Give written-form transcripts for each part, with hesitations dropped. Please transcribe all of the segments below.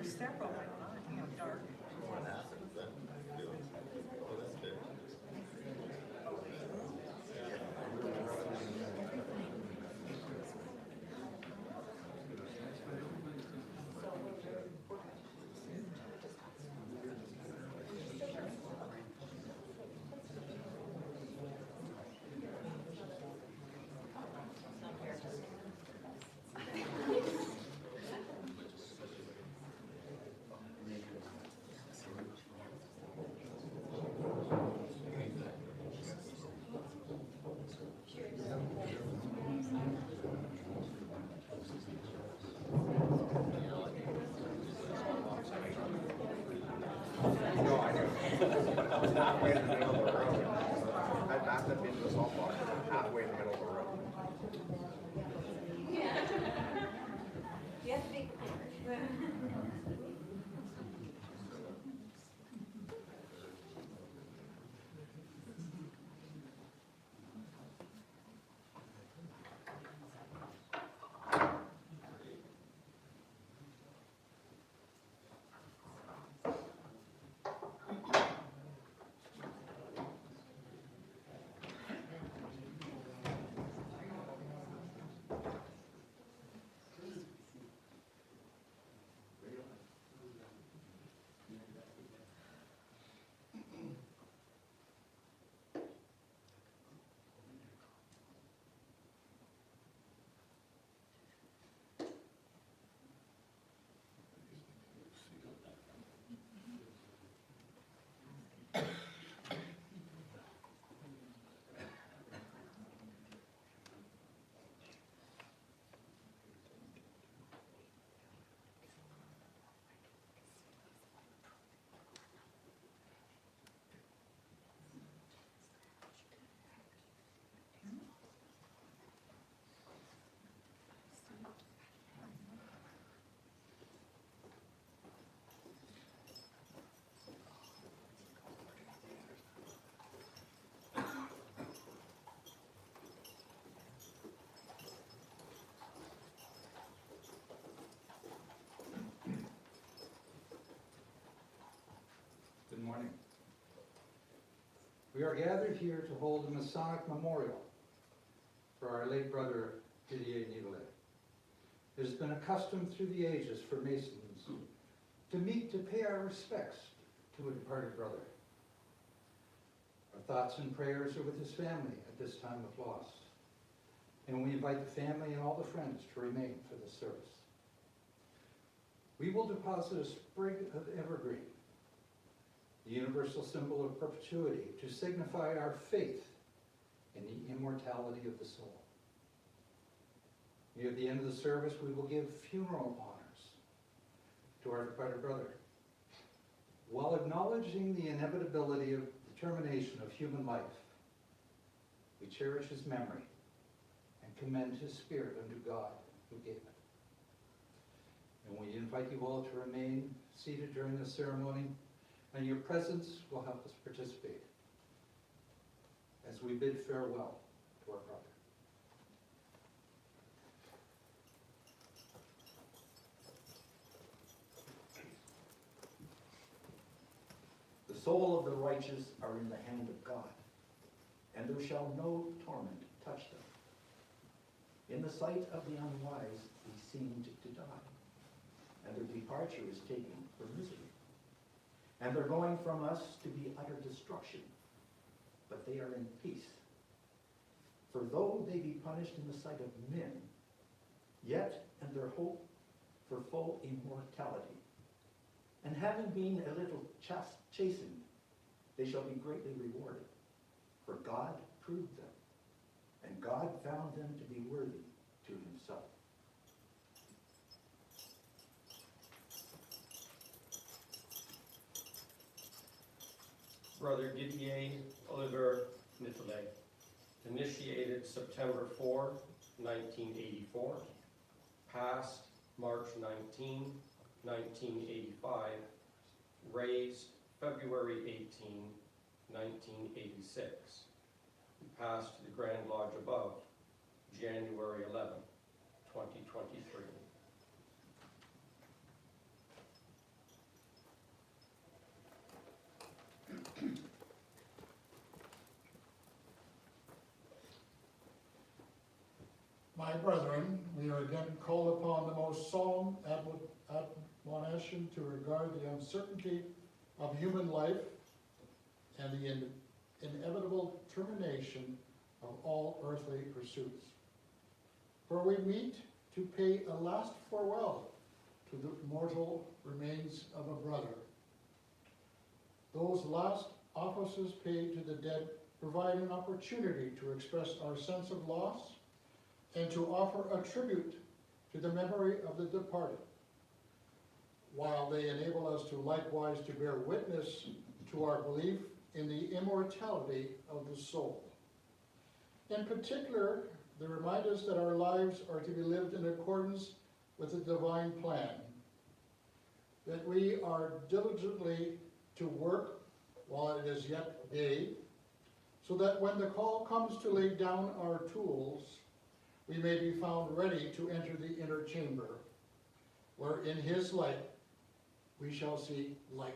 Several, dark. What happens then? Oh, that's good. I was halfway in the middle of the road. I backed up into the softball, halfway in the middle of the road. You have to be prepared. Good morning. We are gathered here to hold a Masonic memorial for our late brother, Didier Nitelet. It has been a custom through the ages for Masons to meet to pay our respects to a departed brother. Our thoughts and prayers are with his family at this time of loss, and we invite the family and all the friends to remain for the service. We will deposit a sprig of evergreen, the universal symbol of perpetuity, to signify our faith in the immortality of the soul. Near the end of the service, we will give funeral honors to our departed brother, while acknowledging the inevitability of the termination of human life. We cherish his memory and commend his spirit unto God who gave it. And we invite you all to remain seated during the ceremony, and your presence will help us participate as we bid farewell to our brother. soul of the righteous are in the hand of God, and there shall no torment touch them. In the sight of the unwise they seemed to die, and their departure is taken for misery. And their going from us to be utter destruction, but they are in peace. For though they be punished in the sight of men, yet and their hope for full immortality. And having been a little chastened, they shall be greatly rewarded. For God proved them, and God found them to be worthy to himself. Brother Didier Oliver Nitelet, initiated September 4, 1984, passed March 19, 1985, raised February 18, 1986, passed the Grand Lodge above January 11, 2023. My brethren, we are again called upon the most solemn admonition to regard the uncertainty of human life and the inevitable termination of all earthly pursuits. For we meet to pay a last farewell to the mortal remains of a brother. Those last offices paid to the dead provide an opportunity to express our sense of loss and to offer a tribute to the memory of the departed, while they enable us to likewise to bear witness to our belief in the immortality of the soul. In particular, they remind us that our lives are to be lived in accordance with the divine plan, that we are diligently to work while it is yet day, so that when the call comes to lay down our tools, we may be found ready to enter the inner chamber, where in his light we shall see light.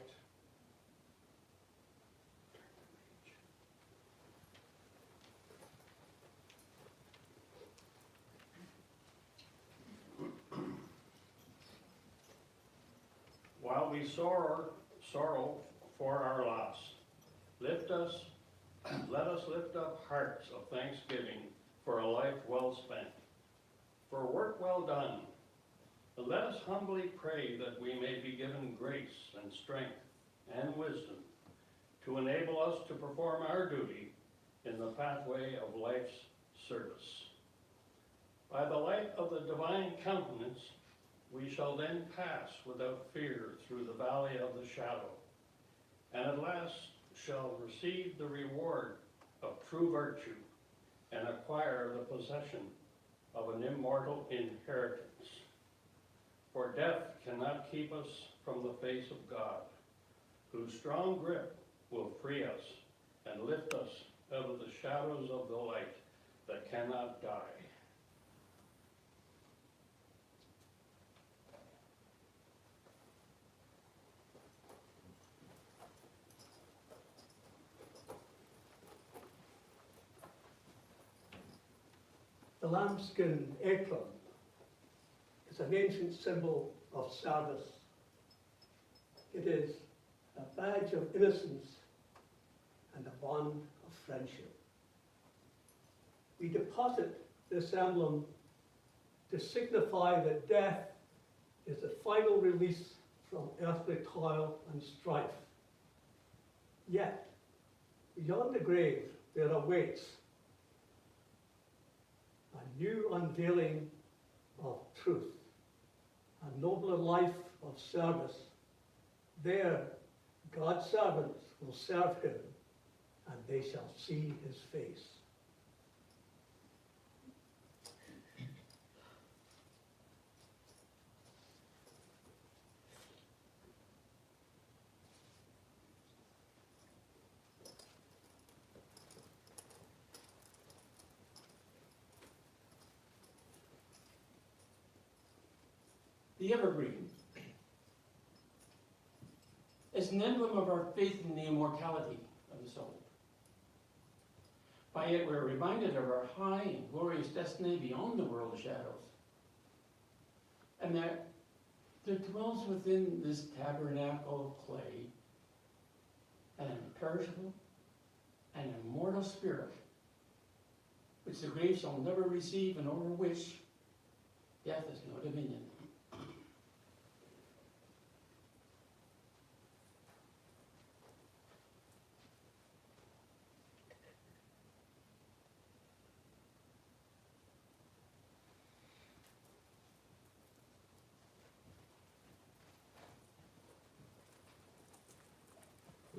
While we sorrow for our loss, let us lift up hearts of thanksgiving for a life well spent, for work well done. And let us humbly pray that we may be given grace and strength and wisdom to enable us to perform our duty in the pathway of life's service. By the light of the divine countenance, we shall then pass without fear through the valley of the shadow, and at last shall receive the reward of true virtue and acquire the possession of an immortal inheritance. For death cannot keep us from the face of God, whose strong grip will free us and lift us out of the shadows of the light that cannot die. The lambskin apron is an ancient symbol of service. It is a badge of innocence and a bond of friendship. We deposit this emblem to signify that death is the final release from earthly toil and strife. Yet, beyond the grave, there awaits a new unveiling of truth, a nobler life of service. There, God's servants will serve him, and they shall see his face. The evergreen is It's an emblem of our faith in the immortality of the soul. By it, we're reminded of our high and glorious destiny beyond the world of shadows. And that there dwells within this tabernacle of clay an imperishable and immortal spirit, which the grave shall never receive and over which death has no dominion.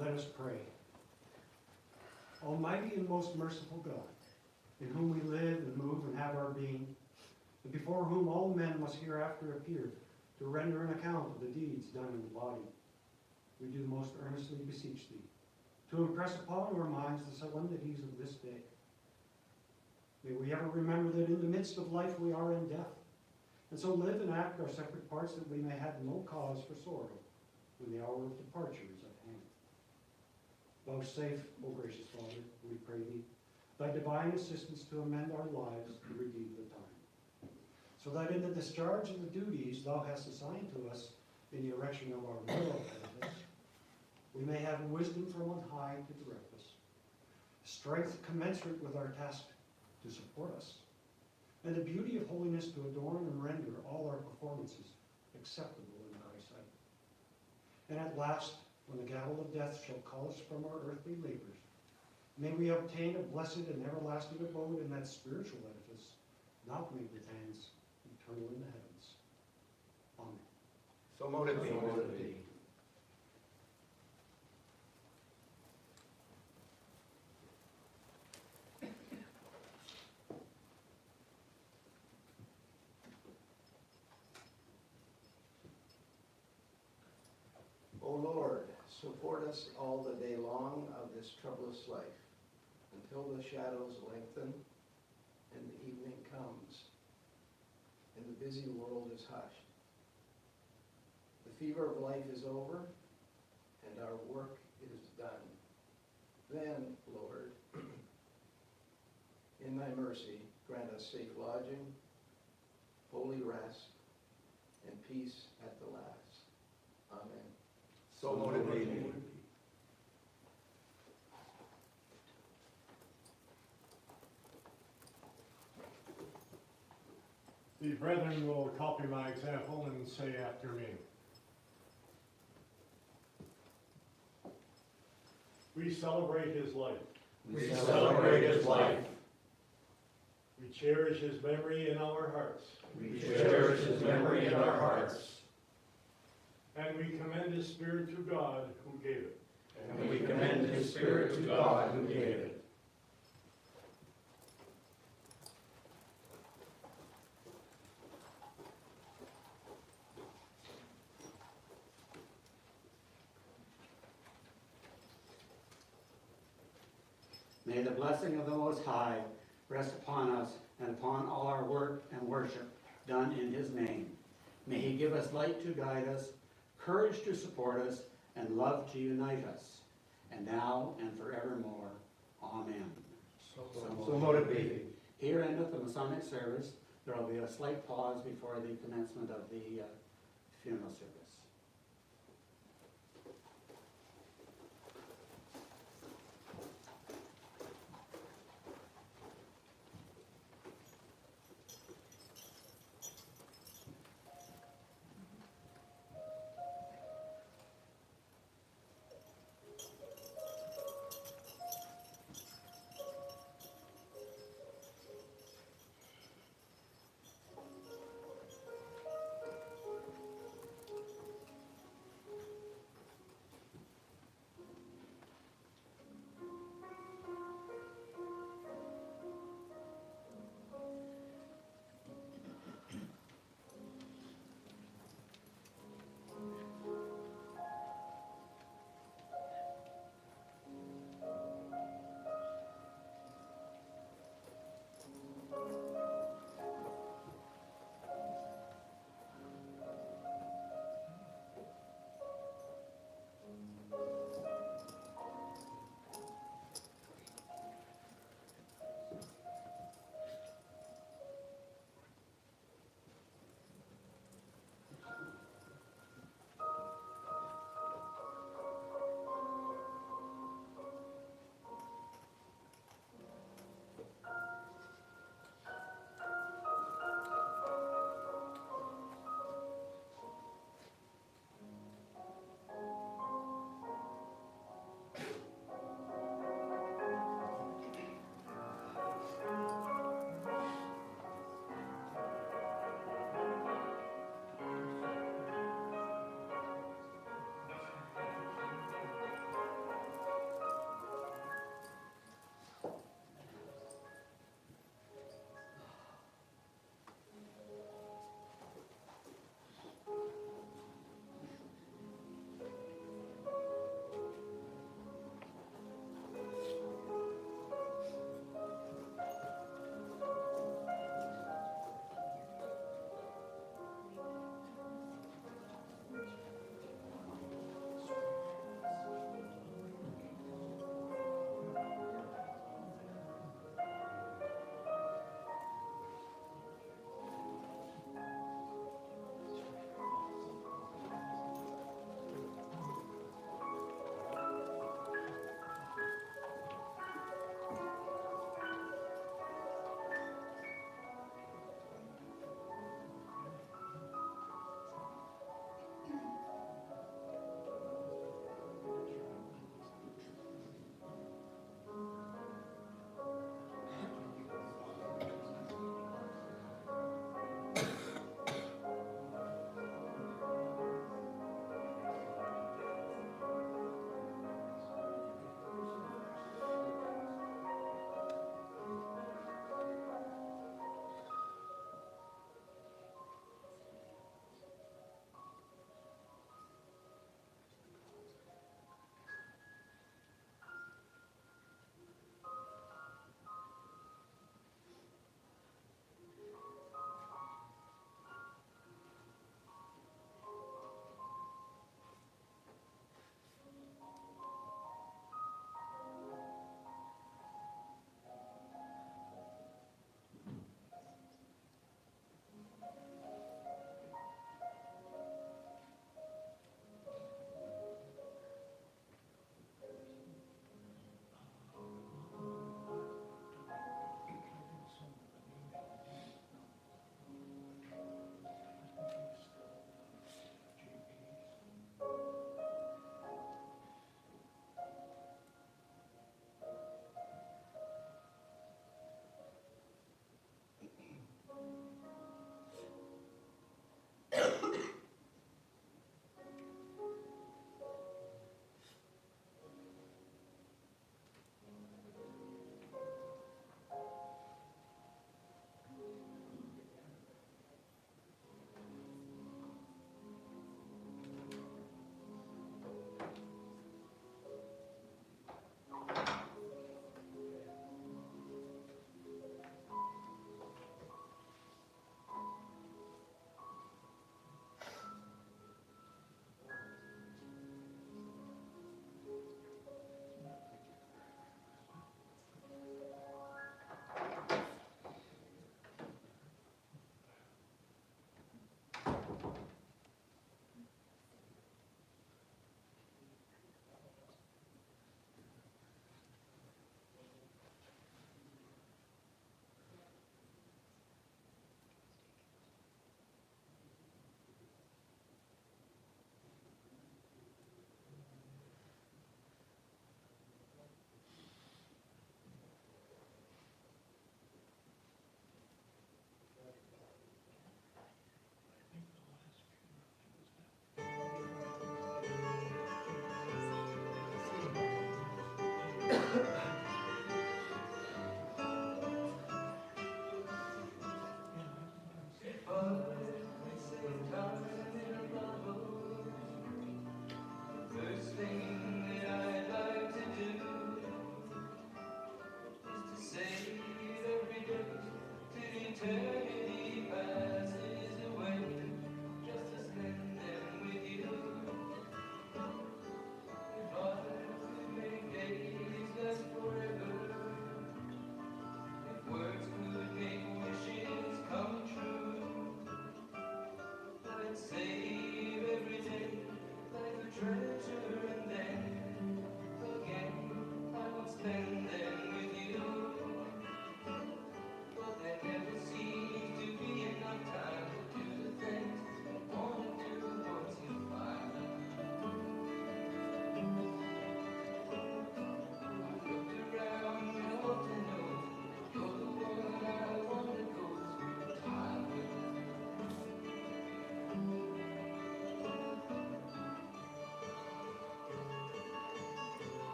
Let us pray. Almighty and most merciful God, in whom we live and move and have our being, and before whom all men must hereafter appear to render an account of the deeds done in the body, we do most earnestly beseech thee to impress upon our minds the solemnities of this day. May we ever remember that in the midst of life we are in death, and so live and act our separate parts that we may have no cause for sorrow when the hour of departure is at hand. Vouchsafe, O gracious Father, we pray thee, thy divine assistance to amend our lives and redeem the time, so that in the discharge of the duties thou hast assigned to us in the erection of our moral edifice, we may have wisdom from on high to direct us, strength commensurate with our task to support us, and the beauty of holiness to adorn and render all our performances acceptable in thy sight. And at last, when the gavel of death shall call us from our earthly labors, may we obtain a blessed and everlasting abode in that spiritual edifice, not made with hands, eternal in the heavens. Amen. So mote it be. O Lord, support us all the day long of this troublous life, until the shadows lengthen and the evening comes, and the busy world is hushed. The fever of life is over, and our work is done. Then, Lord, in thy mercy, grant us safe lodging, holy rest, and peace at the last. Amen. So mote it be. The brethren will copy my example and say after me. We celebrate his life. We celebrate his life. We cherish his memory in our hearts. We cherish his memory in our hearts. And we commend his spirit to God who gave it. And we commend his spirit to God who gave it. May the blessing of the Most High rest upon us and upon all our work and worship done in his name. May he give us light to guide us, courage to support us, and love to unite us, and now and forevermore. Amen. So mote it be. Here endeth the Masonic service. There will be a slight pause before the commencement of the funeral service.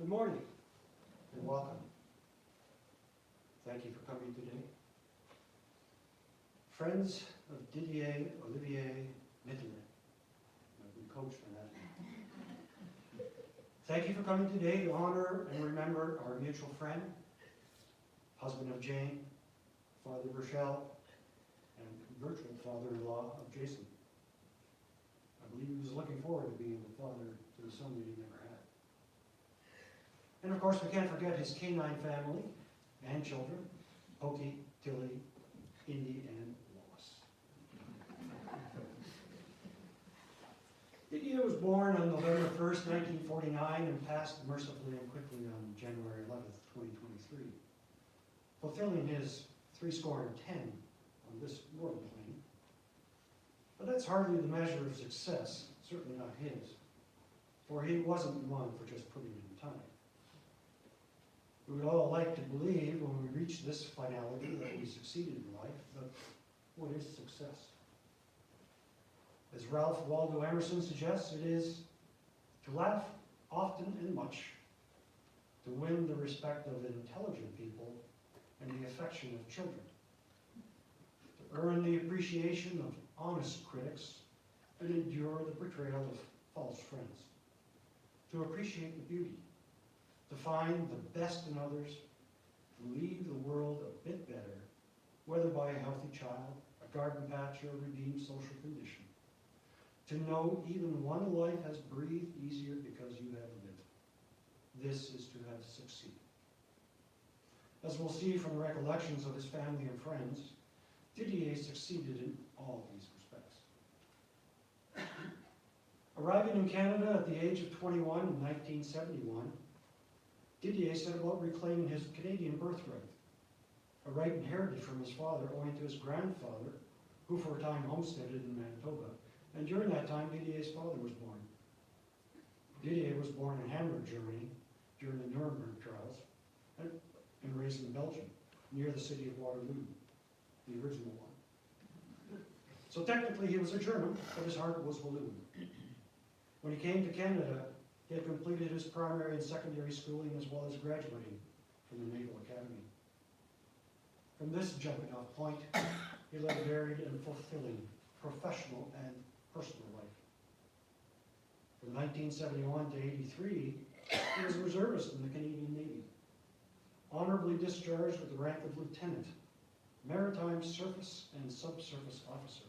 Good morning and welcome. Thank you for coming today. Friends of Didier, Olivier, Nitelet. I've been coached for that. Thank you for coming today to honor and remember our mutual friend, husband of Jane, father of Rochelle, and virtual father-in-law of Jason. I believe he was looking forward to being the father to the son that he never had. And of course, we can't forget his canine family and children, Pokey, Tilly, Indy, and Lois. Didier was born on November 1st, 1949, and passed mercifully and quickly on January 11th, 2023, fulfilling his 70 on this mortal plane. But that's hardly the measure of success, certainly not his, for he wasn't one for just putting in time. We would all like to believe when we reach this finality that we succeeded in life, but what is success? As Ralph Waldo Emerson suggests, it is to laugh often and much, to win the respect of intelligent people and the affection of children, to earn the appreciation of honest critics and endure the betrayal of false friends, to appreciate the beauty, to find the best in others, to leave the world a bit better, whether by a healthy child, a garden patch, or a redeemed social condition. To know even one life has breathed easier because you have lived. This is to have succeeded. As we'll see from the recollections of his family and friends, Didier succeeded in all these respects. Arriving in Canada at the age of 21 in 1971, Didier set about reclaiming his Canadian birthright, a right inherited from his father owing to his grandfather, who for a time homesteaded in Manitoba, and during that time Didier's father was born. Didier was born in Hamburg, Germany, during the Nuremberg trials, and raised in Belgium, near the city of Waterloo, the original one. So technically he was a German, but his heart was Walloon. When he came to Canada, he had completed his primary and secondary schooling as well as graduating from the Naval Academy. From this jumping off point, he led a varied and fulfilling professional and personal life. From 1971 to 83, he was a reservist in the Canadian Navy, honorably discharged with the rank of lieutenant, maritime surface and subsurface officer,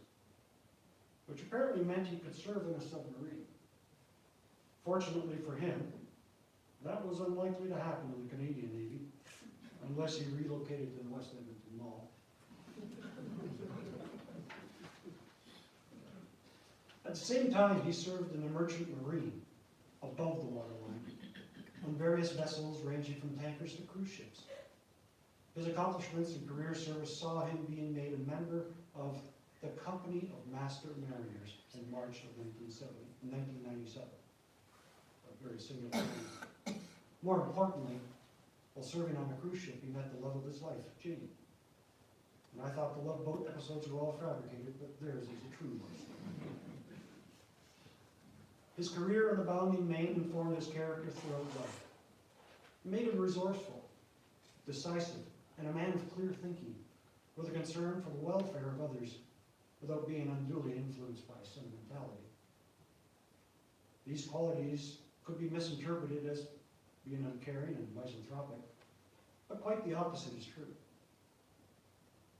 which apparently meant he could serve in a submarine. Fortunately for him, that was unlikely to happen in the Canadian Navy, unless he relocated to the West Edmonton Mall. At the same time, he served in the merchant marine, above the waterline, on various vessels ranging from tankers to cruise ships. His accomplishments and career service saw him being made a member of the Company of Master Mariners in March of 1997. A very singular thing. More importantly, while serving on a cruise ship, he met the love of his life, Jane. And I thought the Love Boat episodes were all fabricated, but theirs is a true one. His career in the bounding main informed his character throughout life. It made him resourceful, decisive, and a man of clear thinking, with a concern for the welfare of others without being unduly influenced by sentimentality. These qualities could be misinterpreted as being uncaring and misanthropic, but quite the opposite is true.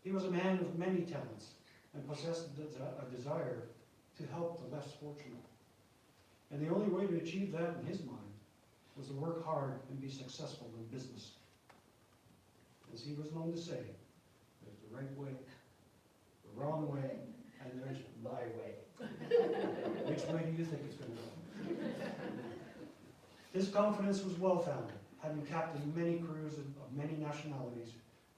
He was a man of many talents and possessed a desire to help the less fortunate. And the only way to achieve that in his mind was to work hard and be successful in business. As he was known to say, there's the right way, the wrong way, and there's my way. Which way do you think it's going to go? His confidence was well-founded, having captained many crews of many nationalities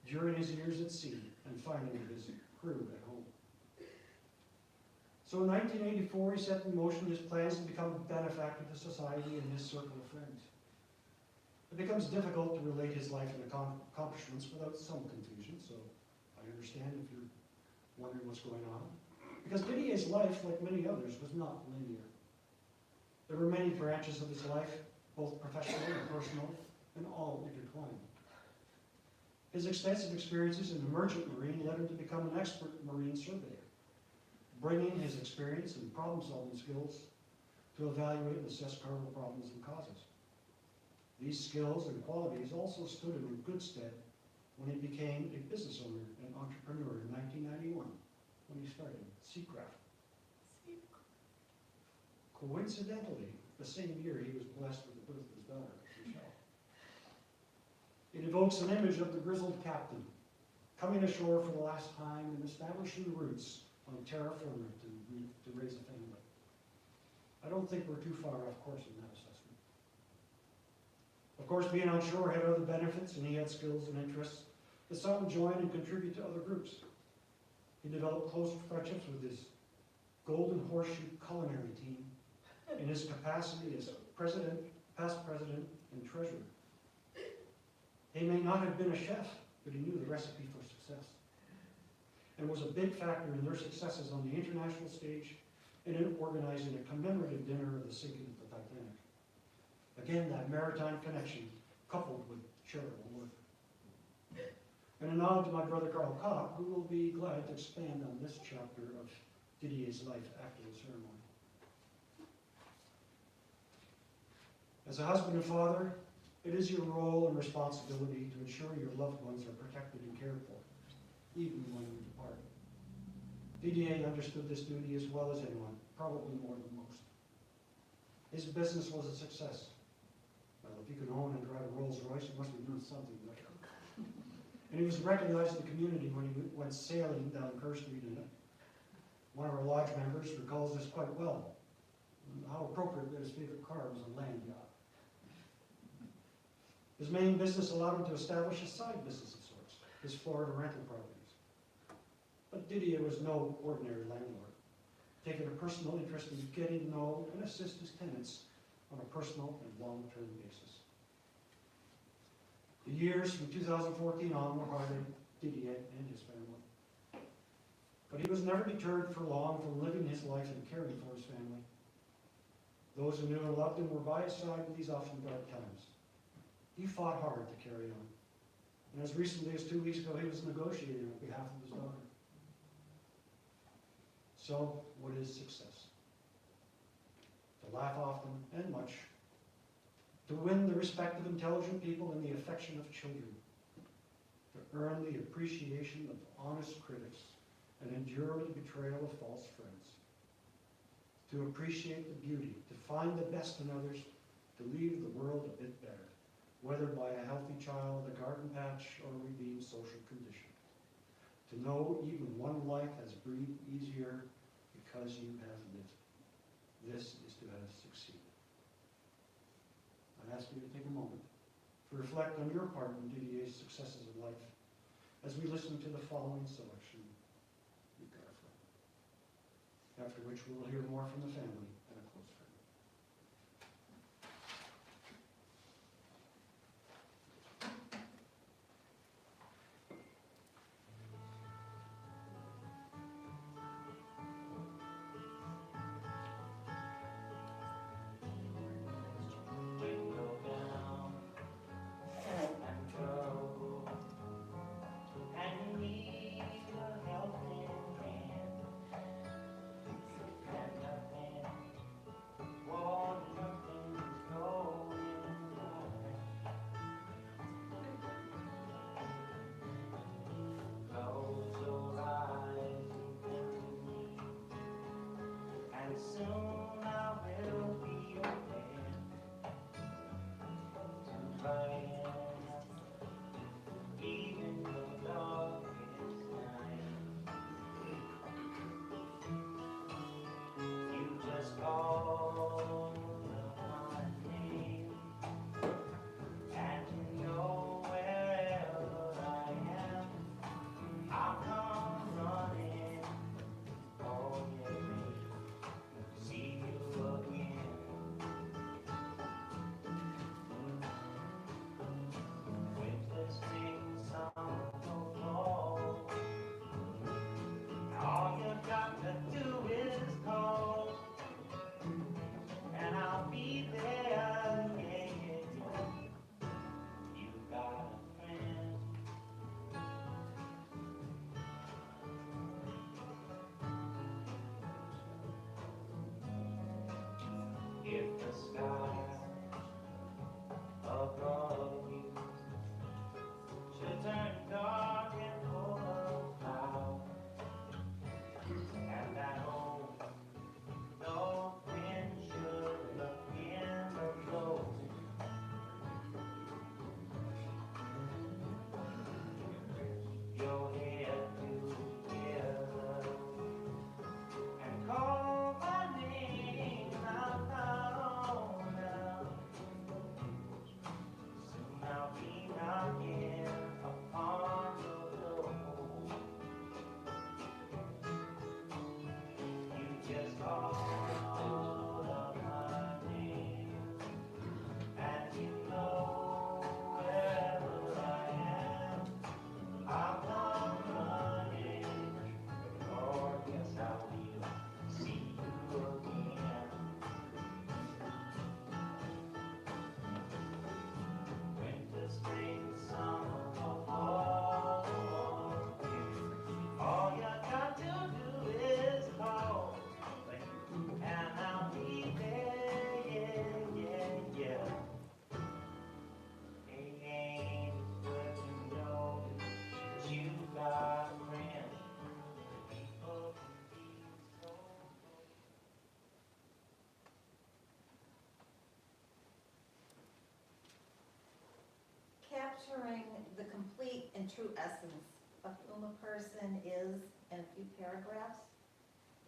during his years at sea and finding his crew at home. So in 1984, he set in motion his plans to become a benefactor to society and his circle of friends. It becomes difficult to relate his life and accomplishments without some confusion, so I understand if you're wondering what's going on. Because Didier's life, like many others, was not linear. There were many branches of his life, both professional and personal, and all intertwined. His extensive experiences in the merchant marine led him to become an expert marine surveyor, bringing his experience and problem-solving skills to evaluate and assess cargo problems and causes. These skills and qualities also stood him in good stead when he became a business owner and entrepreneur in 1991, when he started Seacraft. Coincidentally, the same year he was blessed with the birth of his daughter, Michelle. It evokes an image of the grizzled captain coming ashore for the last time and establishing roots on terra firma to raise a family. I don't think we're too far off course in that assessment. Of course, being on shore had other benefits, and he had skills and interests that saw him join and contribute to other groups. He developed close friendships with his Golden Horseshoe culinary team in his capacity as president, past president, and treasurer. He may not have been a chef, but he knew the recipe for success, and was a big factor in their successes on the international stage and in organizing a commemorative dinner of the sinking of the Titanic. Again, that maritime connection coupled with charitable work. And a nod to my brother Carl Kopp, who will be glad to expand on this chapter of Didier's life after the ceremony. As a husband and father, it is your role and responsibility to ensure your loved ones are protected and cared for, even when you depart. Didier understood this duty as well as anyone, probably more than most. His business was a success. Well, if you can own and drive a Rolls Royce, you must be doing something right. And he was recognized in the community when he went sailing down Kerr Street in it. One of our lodge members recalls this quite well, how appropriate that his favorite car was a land yacht. His main business allowed him to establish a side business of sorts, his Florida rental properties. But Didier was no ordinary landlord, taking a personal interest in getting to know and assist his tenants on a personal and long-term basis. The years from 2014 on were hard on Didier and his family. But he was never deterred for long from living his life and caring for his family. Those who knew and loved him were by his side in these often dark times. He fought hard to carry on. And as recently as 2 weeks ago, he was negotiating on behalf of his daughter. So, what is success? To laugh often and much. To win the respect of intelligent people and the affection of children. To earn the appreciation of honest critics and endure the betrayal of false friends. To appreciate the beauty, to find the best in others, to leave the world a bit better, whether by a healthy child, a garden patch, or a redeemed social condition. To know even one life has breathed easier because you have lived. This is to have succeeded. I ask you to take a moment to reflect on your part in Didier's successes in life as we listen to the following selection, Be Careful. After which we will hear more from the family and a close friend. and true essence of whom a person is in a few paragraphs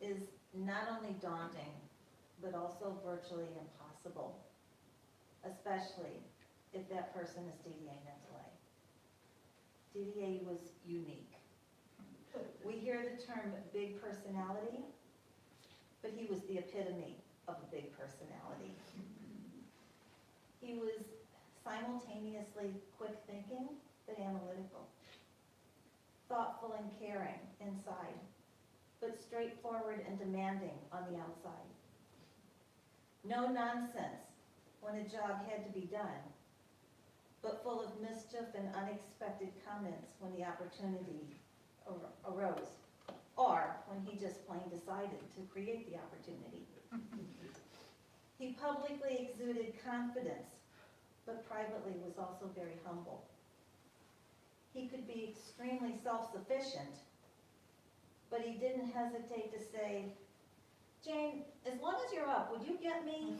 is not only daunting, but also virtually impossible, especially if that person is Didier Nitelet. Didier was unique. We hear the term big personality, but he was the epitome of a big personality. He was simultaneously quick thinking, but analytical. Thoughtful and caring inside, but straightforward and demanding on the outside. No nonsense when a job had to be done, but full of mischief and unexpected comments when the opportunity arose, or when he just plain decided to create the opportunity. He publicly exuded confidence, but privately was also very humble. He could be extremely self-sufficient, but he didn't hesitate to say, "Jane, as long as you're up, would you get me?"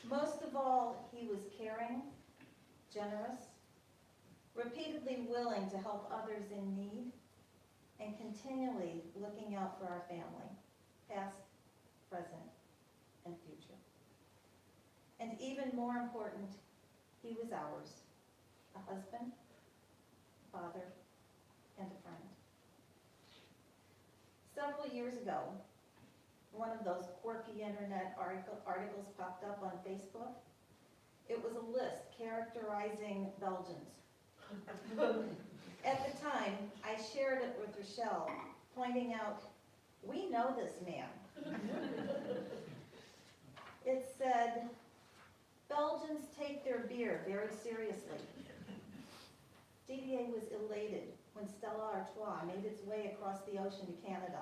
Most of all, he was caring, generous, repeatedly willing to help others in need, and continually looking out for our family, past, present, and future. And even more important, he was ours, a husband, father, and a friend. Several years ago, one of those quirky internet articles popped up on Facebook. It was a list characterizing Belgians. At the time, I shared it with Rochelle, pointing out, "We know this man." It said, "Belgians take their beer very seriously." Didier was elated when Stella Artois made its way across the ocean to Canada,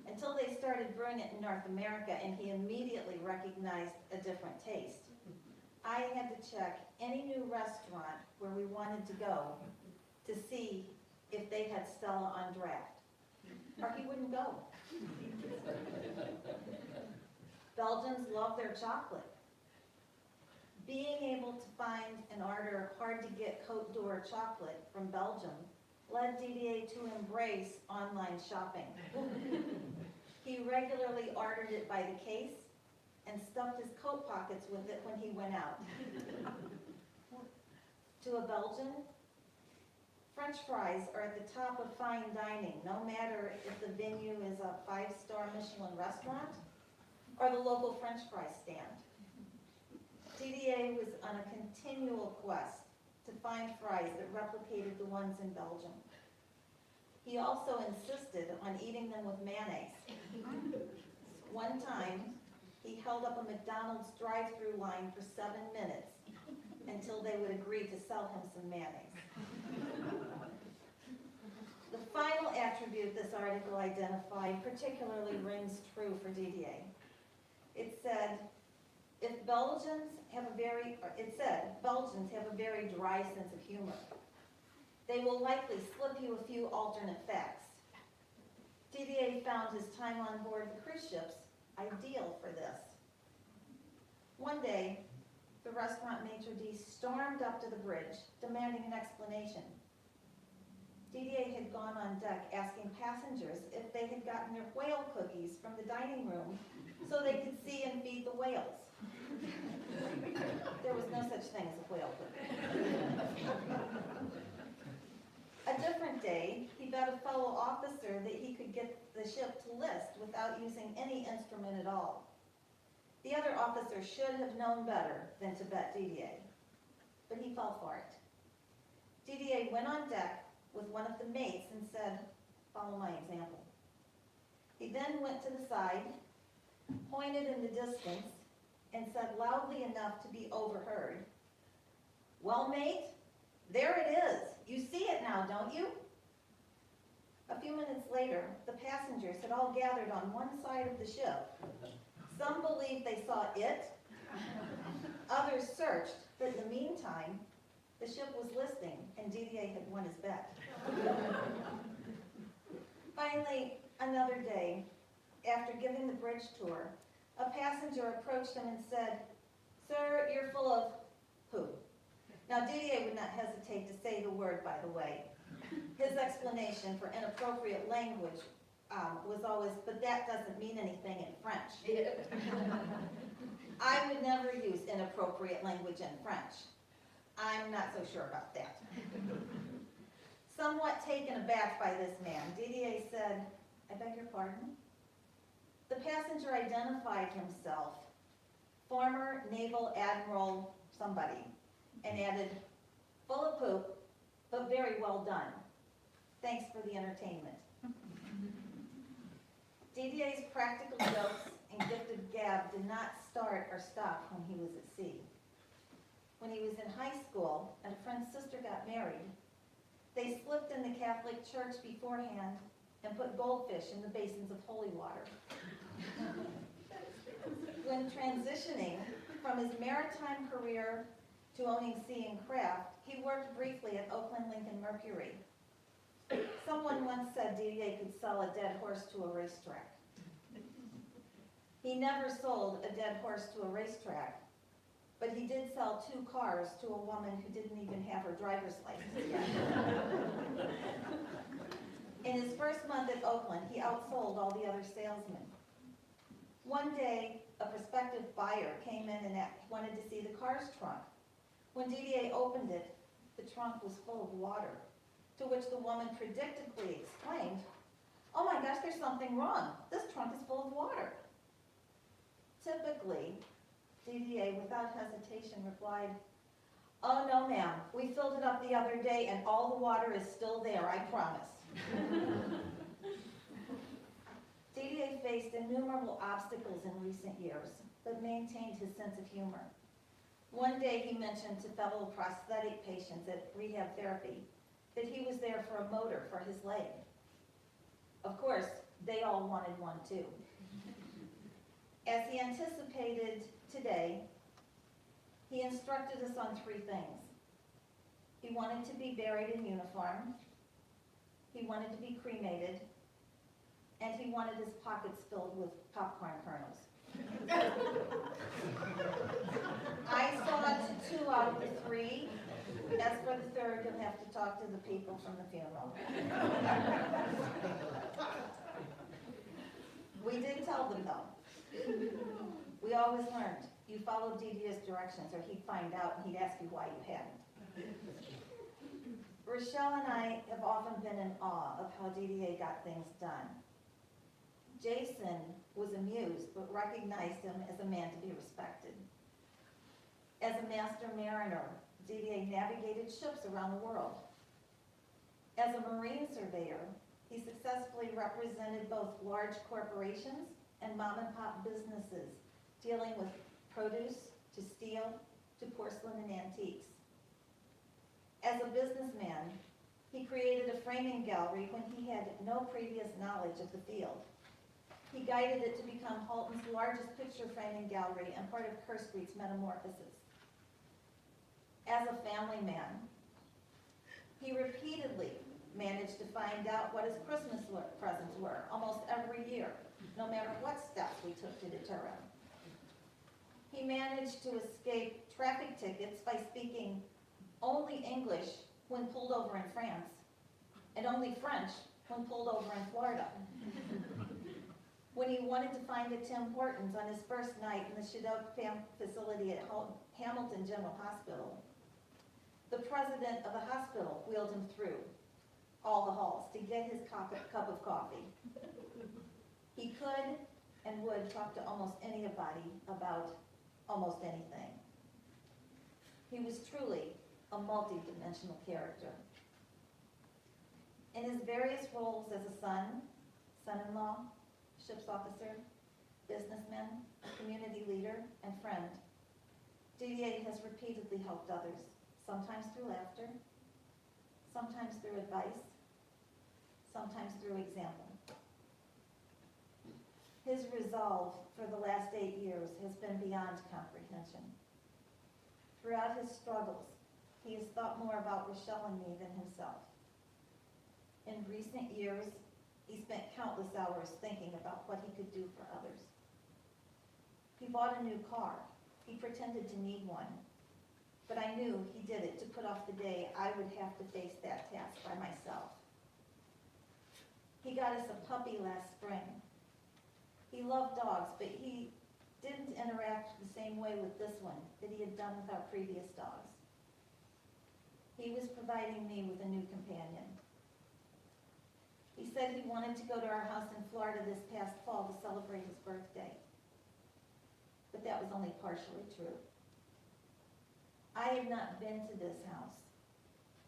until they started brewing it in North America, and he immediately recognized a different taste. I had to check any new restaurant where we wanted to go to see if they had Stella on draft, or he wouldn't go. Belgians love their chocolate. Being able to find and order hard-to-get Côte d'Or chocolate from Belgium led Didier to embrace online shopping. He regularly ordered it by the case and stuffed his coat pockets with it when he went out. To a Belgian, French fries are at the top of fine dining, no matter if the venue is a 5-star Michelin restaurant or the local French fry stand. Didier was on a continual quest to find fries that replicated the ones in Belgium. He also insisted on eating them with mayonnaise. One time, he held up a McDonald's drive-through line for 7 minutes until they would agree to sell him some mayonnaise. The final attribute this article identified particularly rings true for Didier. It said, Belgians have a very dry sense of humor. They will likely slip you a few alternate facts. Didier found his time on board the cruise ships ideal for this. One day, the restaurant maitre d' stormed up to the bridge, demanding an explanation. Didier had gone on deck asking passengers if they had gotten their whale cookies from the dining room so they could see and feed the whales. There was no such thing as a whale cookie. A different day, he bet a fellow officer that he could get the ship to list without using any instrument at all. The other officer should have known better than to bet Didier, but he fell for it. Didier went on deck with one of the mates and said, "Follow my example." He then went to the side, pointed in the distance, and said loudly enough to be overheard, "Well, mate, there it is. You see it now, don't you?" A few minutes later, the passengers had all gathered on one side of the ship. Some believed they saw it. Others searched, but in the meantime, the ship was listing and Didier had won his bet. Finally, another day, after giving the bridge tour, a passenger approached him and said, "Sir, you're full of poo." Now, Didier would not hesitate to say the word, by the way. His explanation for inappropriate language was always, but that doesn't mean anything in French. I would never use inappropriate language in French. I'm not so sure about that. Somewhat taken aback by this man, Didier said, "I beg your pardon?" The passenger identified himself, former Naval Admiral somebody, and added, "Full of poop, but very well done. Thanks for the entertainment." Didier's practical jokes and gift of gab did not start or stop when he was at sea. When he was in high school and a friend's sister got married, they slipped in the Catholic Church beforehand and put goldfish in the basins of holy water. When transitioning from his maritime career to owning sea and craft, he worked briefly at Oakland Lincoln Mercury. Someone once said Didier could sell a dead horse to a racetrack. He never sold a dead horse to a racetrack, but he did sell 2 cars to a woman who didn't even have her driver's license yet. In his first month at Oakland, he outsold all the other salesmen. One day, a prospective buyer came in and wanted to see the car's trunk. When Didier opened it, the trunk was full of water, to which the woman predictably exclaimed, "Oh my gosh, there's something wrong. This trunk is full of water." Typically, Didier, without hesitation, replied, "Oh no, ma'am, we filled it up the other day and all the water is still there, I promise." Didier faced innumerable obstacles in recent years, but maintained his sense of humor. One day he mentioned to fellow prosthetic patients at rehab therapy that he was there for a motor for his leg. Of course, they all wanted one too. As he anticipated today, he instructed us on 3 things. He wanted to be buried in uniform, he wanted to be cremated, and he wanted his pockets filled with popcorn kernels. I saw to 2 out of the 3. As for the 3rd, you'll have to talk to the people from the funeral. We did tell them though. We always learned, you followed Didier's directions or he'd find out and he'd ask you why you hadn't. Rochelle and I have often been in awe of how Didier got things done. Jason was amused but recognized him as a man to be respected. As a master mariner, Didier navigated ships around the world. As a marine surveyor, he successfully represented both large corporations and mom-and-pop businesses dealing with produce, to steel, to porcelain and antiques. As a businessman, he created a framing gallery when he had no previous knowledge of the field. He guided it to become Halton's largest picture framing gallery and part of Kerr Street's metamorphosis. As a family man, he repeatedly managed to find out what his Christmas presents were almost every year, no matter what steps we took to deter him. He managed to escape traffic tickets by speaking only English when pulled over in France, and only French when pulled over in Florida. When he wanted to find a Tim Hortons on his first night in the Shadok facility at Hamilton General Hospital, the president of the hospital wheeled him through all the halls to get his cup of coffee. He could and would talk to almost anybody about almost anything. He was truly a multi-dimensional character. In his various roles as a son, son-in-law, ship's officer, businessman, community leader, and friend, Didier has repeatedly helped others, sometimes through laughter, sometimes through advice, sometimes through example. His resolve for the last 8 years has been beyond comprehension. Throughout his struggles, he has thought more about Rochelle and me than himself. In recent years, he spent countless hours thinking about what he could do for others. He bought a new car. He pretended to need one. but I knew he did it to put off the day I would have to face that task by myself. He got us a puppy last spring. He loved dogs, but he didn't interact the same way with this one that he had done with our previous dogs. He was providing me with a new companion. He said he wanted to go to our house in Florida this past fall to celebrate his birthday. But that was only partially true. I had not been to this house.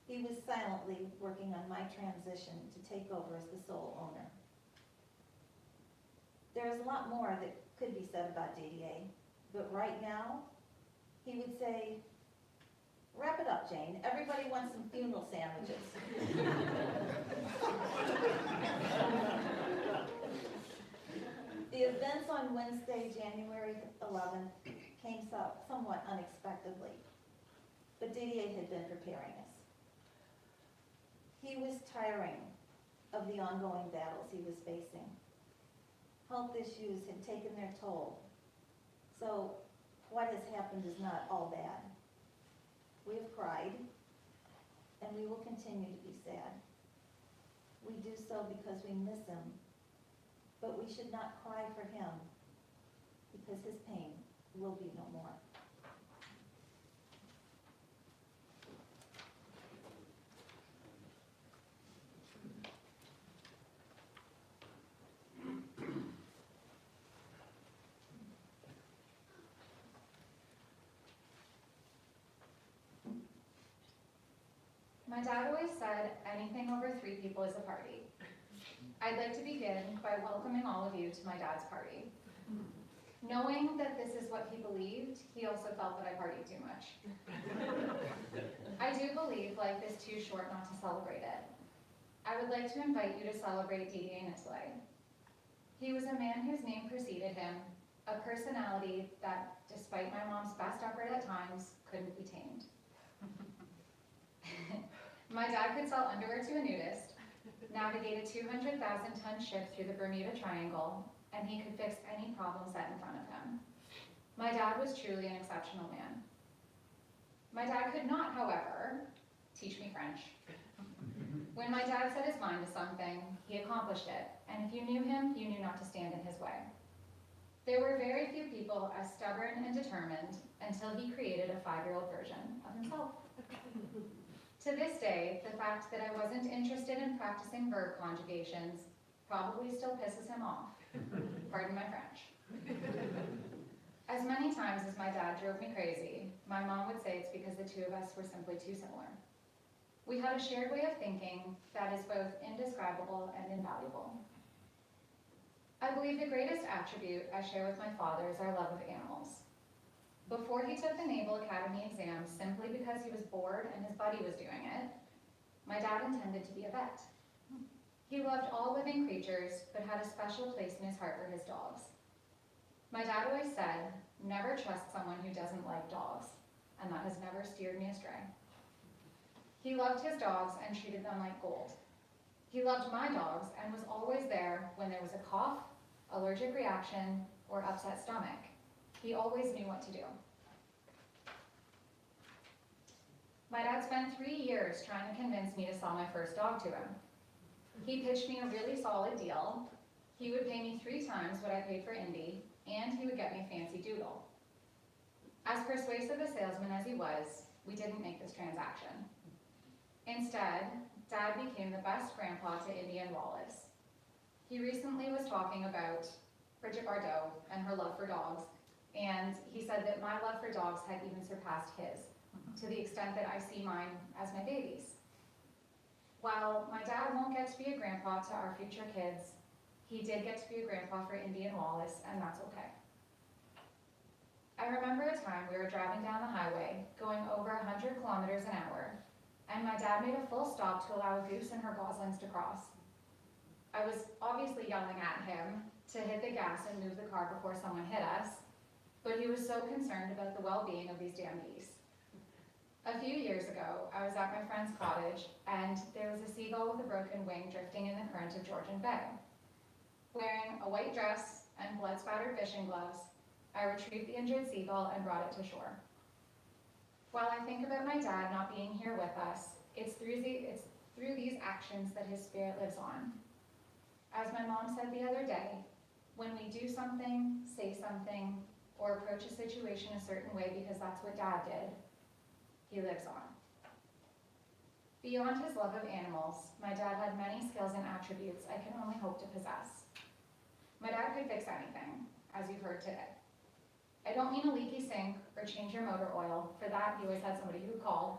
He was silently working on my transition to take over as the sole owner. There is a lot more that could be said about Didier, but right now, he would say, "Wrap it up, Jane. Everybody wants some funeral sandwiches." The events on Wednesday, January 11th, came somewhat unexpectedly, but Didier had been preparing us. He was tiring of the ongoing battles he was facing. Health issues had taken their toll, so what has happened is not all bad. We have cried, and we will continue to be sad. We do so because we miss him, but we should not cry for him, because his pain will be no more. My dad always said anything over 3 people is a party. I'd like to begin by welcoming all of you to my dad's party. Knowing that this is what he believed, he also felt that I partied too much. I do believe life is too short not to celebrate it. I would like to invite you to celebrate Didier Nitelet. He was a man whose name preceded him, a personality that, despite my mom's best effort at times, couldn't be tamed. My dad could sell underwear to a nudist, navigate a 200,000-ton ship through the Bermuda Triangle, and he could fix any problem set in front of him. My dad was truly an exceptional man. My dad could not, however, teach me French. When my dad set his mind to something, he accomplished it, and if you knew him, you knew not to stand in his way. There were very few people as stubborn and determined until he created a 5-year-old version of himself. To this day, the fact that I wasn't interested in practicing verb conjugations probably still pisses him off. Pardon my French. As many times as my dad drove me crazy, my mom would say it's because the two of us were simply too similar. We had a shared way of thinking that is both indescribable and invaluable. I believe the greatest attribute I share with my father is our love of animals. Before he took the Naval Academy exam simply because he was bored and his buddy was doing it, my dad intended to be a vet. He loved all living creatures, but had a special place in his heart for his dogs. My dad always said, never trust someone who doesn't like dogs, and that has never steered me astray. He loved his dogs and treated them like gold. He loved my dogs and was always there when there was a cough, allergic reaction, or upset stomach. He always knew what to do. My dad spent 3 years trying to convince me to sell my first dog to him. He pitched me a really solid deal. He would pay me 3 times what I paid for Indy, and he would get me a fancy doodle. As persuasive a salesman as he was, we didn't make this transaction. Instead, Dad became the best grandpa to Indy and Wallace. He recently was talking about Bridget Bardot and her love for dogs, and he said that my love for dogs had even surpassed his, to the extent that I see mine as my babies. While my dad won't get to be a grandpa to our future kids, he did get to be a grandpa for Indy and Wallace, and that's okay. I remember a time we were driving down the highway, going over 100 kilometers an hour, and my dad made a full stop to allow a goose and her goslings to cross. I was obviously yelling at him to hit the gas and move the car before someone hit us, but he was so concerned about the well-being of these damn geese. A few years ago, I was at my friend's cottage, and there was a seagull with a broken wing drifting in the current of Georgian Bay. Wearing a white dress and blood-spattered fishing gloves, I retrieved the injured seagull and brought it to shore. While I think about my dad not being here with us, it's through these actions that his spirit lives on. As my mom said the other day, when we do something, say something, or approach a situation a certain way because that's what Dad did, he lives on. Beyond his love of animals, my dad had many skills and attributes I can only hope to possess. My dad could fix anything, as you've heard today. I don't mean a leaky sink or change your motor oil. For that, he always had somebody who called.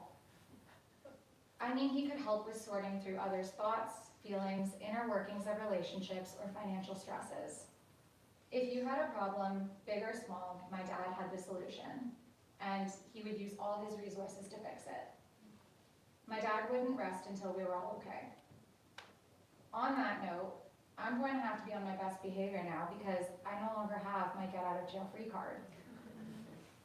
I mean he could help with sorting through others' thoughts, feelings, inner workings of relationships, or financial stresses. If you had a problem, big or small, my dad had the solution, and he would use all his resources to fix it. My dad wouldn't rest until we were all okay. On that note, I'm going to have to be on my best behavior now because I no longer have my get-out-of-jail-free card.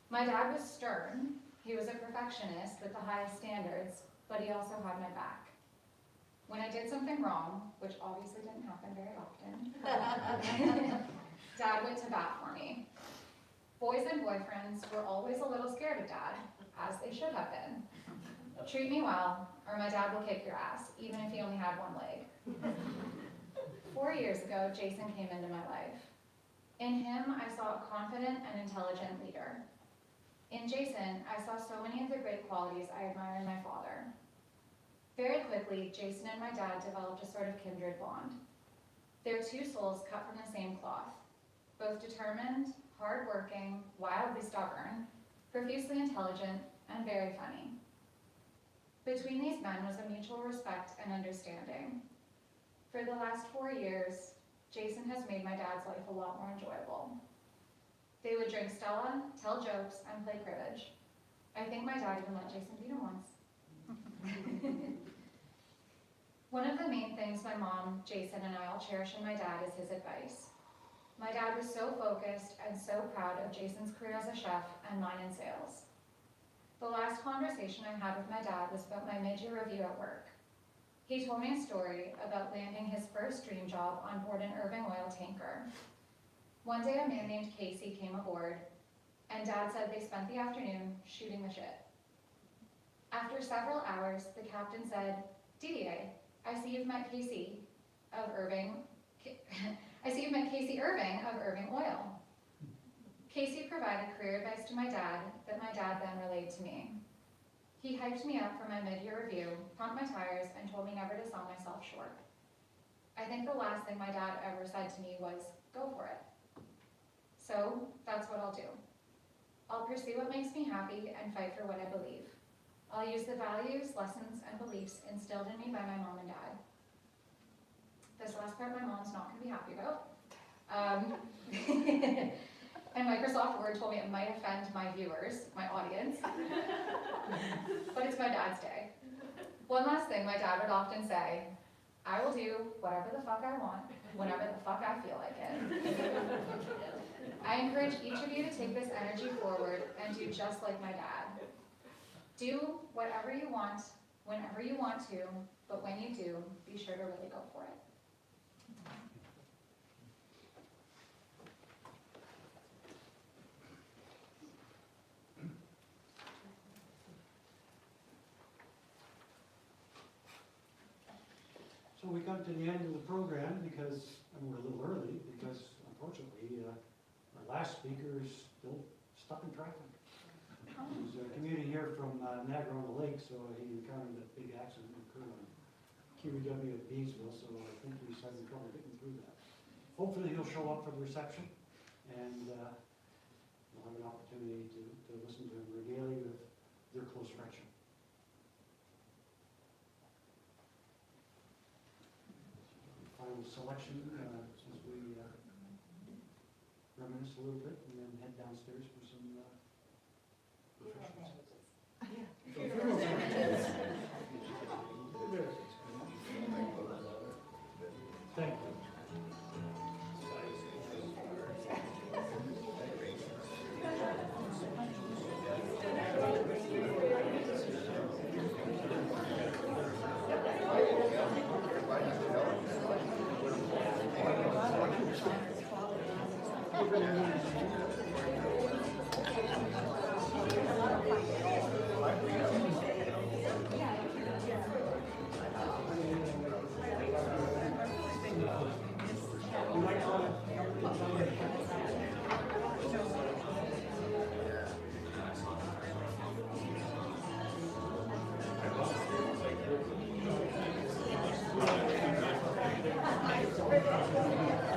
My dad was stern. He was a perfectionist with the highest standards, but he also had my back. When I did something wrong, which obviously didn't happen very often, Dad went to bat for me. Boys and boyfriends were always a little scared of Dad, as they should have been. Treat me well, or my dad will kick your ass, even if he only had one leg. 4 years ago, Jason came into my life. In him, I saw a confident and intelligent leader. In Jason, I saw so many of the great qualities I admire in my father. Very quickly, Jason and my dad developed a sort of kindred bond. They're two souls cut from the same cloth, both determined, hardworking, wildly stubborn, profusely intelligent, and very funny. Between these men was a mutual respect and understanding. For the last 4 years, Jason has made my dad's life a lot more enjoyable. They would drink Stella, tell jokes, and play cribbage. I think my dad even let Jason beat him once. One of the main things my mom, Jason, and I all cherish in my dad is his advice. My dad was so focused and so proud of Jason's career as a chef and mine in sales. The last conversation I had with my dad was about my mid-year review at work. He told me a story about landing his first dream job on board an Irving oil tanker. One day a man named Casey came aboard, and Dad said they spent the afternoon shooting the shit. After several hours, the captain said, "Didier, I see you've met Casey Irving of Irving Oil." Casey provided career advice to my dad that my dad then relayed to me. He hyped me up for my mid-year review, pumped my tires, and told me never to sell myself short. I think the last thing my dad ever said to me was, "Go for it." So that's what I'll do. I'll pursue what makes me happy and fight for what I believe. I'll use the values, lessons, and beliefs instilled in me by my mom and dad. This last part my mom's not going to be happy about. And Microsoft Word told me it might offend my viewers, my audience. But it's my dad's day. One last thing my dad would often say, "I will do whatever the fuck I want, whenever the fuck I feel like it." I encourage each of you to take this energy forward and do just like my dad. Do whatever you want, whenever you want to, but when you do, be sure to really go for it. So we come to the end of the program because, and we're a little early, because unfortunately, our last speaker is still stuck in traffic. He's commuting here from Niagara on the Lake, so he encountered a big accident occurred on QEW at Beesville, so I think he's having trouble getting through that. Hopefully he'll show up for the reception, and we'll have an opportunity to listen to him regale you with their close friendship. Final selection, since we reminisce a little bit, and then head downstairs for some refreshments. Thank you. Thank you.